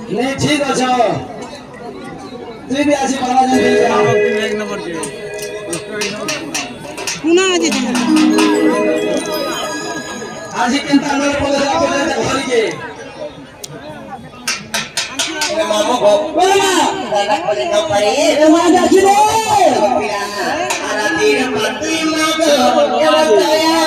नहीं ठीक अच्छा तुई भी आज बाबा जान एक नंबर जे पुना आज केनता अंदर पले घर के मामो गो बोला दादा पले न परे रे मा जाची रे आरा तीर पति मागो एवतया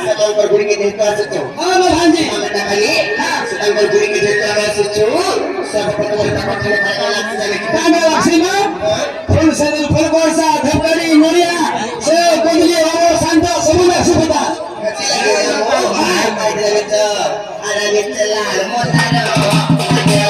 sedang berguri ke desa situ. Halo Hanji. Kita kali sedang berguri ke desa situ. Sama pertemuan dapat dilakukan lagi. Kami laksana. Pun sedang berkuasa terkali mulia. Sekali orang santai semua sudah. Ada mitelah, modal. Ada